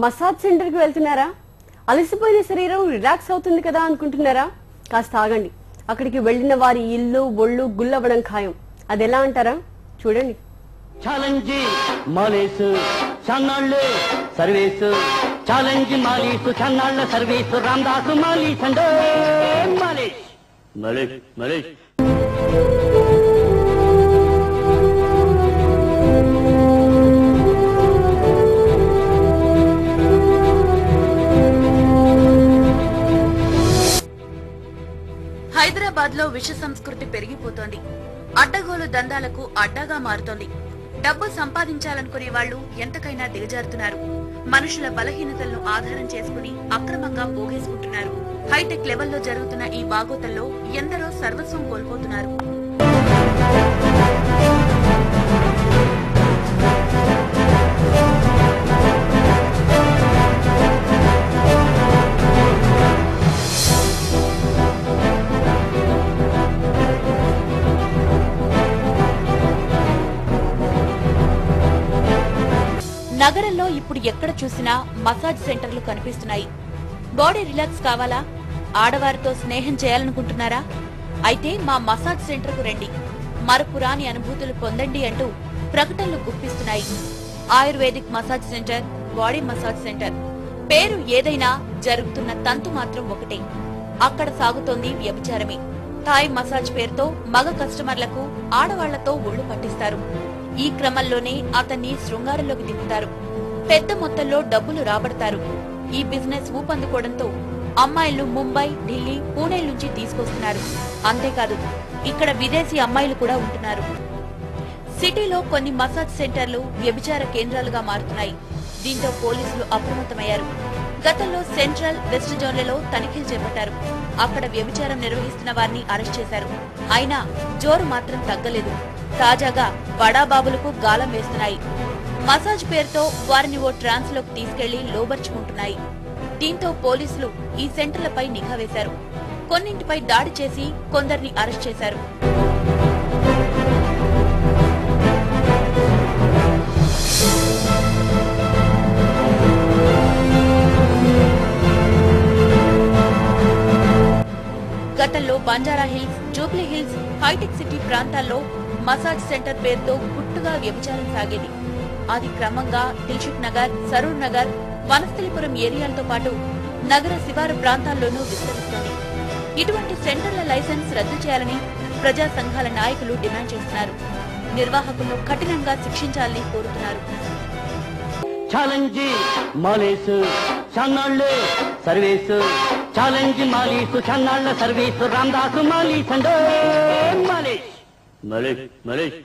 Massage centre కి వెళ్తున్నారా? అలసిపోయిన శరీరం రిలాక్స్ అవుతుంది కదా అనుకుంటున్నారా? కాస్త ఆగండి. అక్కడికి వెళ్లిన వారి ఇల్లు ఒళ్ళు గుల్లవడం ఖాయం. అది ఎలా అంటారా? చూడండి. ఛాలెంజ్ మాలేసు చన్నాళ్ళు సర్వీసు, ఛాలెంజ్ మాలీసు చన్నాళ్ళ సర్వీసు, రామదాసు మాలీస్ అంటే మాలేష్ మాలేష్ మాలేష్. హైదరాబాద్ లో విష సంస్కృతి పెరిగిపోతోంది. అడ్డగోలు దందాలకు అడ్డాగా మారుతోంది. డబ్బు సంపాదించాలనుకునే వాళ్లు ఎంతకైనా దిగజారుతున్నారు. మనుషుల బలహీనతలను ఆధారం చేసుకుని అక్రమంగా పోగేసుకుంటున్నారు. హైటెక్ లెవెల్లో జరుగుతున్న ఈ బాగోతల్లో ఎందరో సర్వస్వం కోల్పోతున్నారు. నగరంలో ఇప్పుడు ఎక్కడ చూసినా మసాజ్ సెంటర్లు కనిపిస్తున్నాయి. బాడీ రిలాక్స్ కావాలా? ఆడవారితో స్నేహం చేయాలనుకుంటున్నారా? అయితే మా మసాజ్ సెంటర్ కు రండి, మరపురాని అనుభూతులు పొందండి అంటూ ప్రకటనలు గుప్పిస్తున్నాయి. Ayurvedic massage centre, body massage centre పేరు ఏదైనా జరుగుతున్న తంతు మాత్రం ఒకటే. అక్కడ సాగుతోంది వ్యభిచారమే. థాయ్ మసాజ్ పేరుతో మగ కస్టమర్లకు ఆడవాళ్లతో ఒళ్లు పట్టిస్తారు. ఈ క్రమంలోనే అతన్ని శృంగారంలోకి దింపుతారు. పెద్ద మొత్తంలో డబ్బులు రాబడతారు. ఈ బిజినెస్ ఊపందుకోవడంతో అమ్మాయిలు ముంబై, ఢిల్లీ, పూణే నుంచి తీసుకొస్తున్నారు. అంతేకాదు, ఇక్కడ విదేశీ అమ్మాయిలు కూడా ఉంటున్నారు. సిటీలో కొన్ని మసాజ్ సెంటర్లు వ్యభిచార కేంద్రాలుగా మారుతున్నాయి. దీంతో పోలీసులు అప్రమత్తమయ్యారు. గతంలో సెంట్రల్, వెస్ట్ జోన్లలో తనిఖీలు చేపట్టారు. అక్కడ వ్యభిచారం నిర్వహిస్తున్న వారిని అరెస్ట్ చేశారు. అయినా జోరు మాత్రం తగ్గలేదు. తాజాగా బడాబాబులకు గాలం వేస్తున్నాయి. మసాజ్ పేరుతో వారిని ఓ ట్రాన్స్ లోకి తీసుకెళ్లి లోబర్చుకుంటున్నాయి. దీంతో పోలీసులు ఈ సెంటర్లపై నిఘా వేశారు. కొన్నింటిపై దాడి చేసి కొందరిని అరెస్ట్ చేశారు. గతంలో Banjara Hills, Jubilee Hills, Hitec City ప్రాంతాల్లో మసాజ్ సెంటర్ పేరుతో గుట్టుగా వ్యభిచారం సాగేది. అది క్రమంగా దిల్సుఖ్ నగర్, సరూర్ నగర్, వనస్థలిపురం ఏరియాలతో పాటు నగర శివారు ప్రాంతాల్లోనూ విస్తరిస్తోంది. ఇటువంటి సెంటర్ల లైసెన్స్ రద్దు చేయాలని ప్రజా సంఘాల నాయకులు డిమాండ్ చేస్తున్నారు. నిర్వాహకులను కఠినంగా శిక్షించాలని కోరుతున్నారు. ఛాలెంజ్ మాలేసు చన్నాళ్ళు సర్వీసు, ఛాలెంజ్ మాలీసు చన్నాళ్ళ సర్వీసు, రామదాసు మాలీస్ అంటే మాలేష్ మాలేష్ మాలేష్.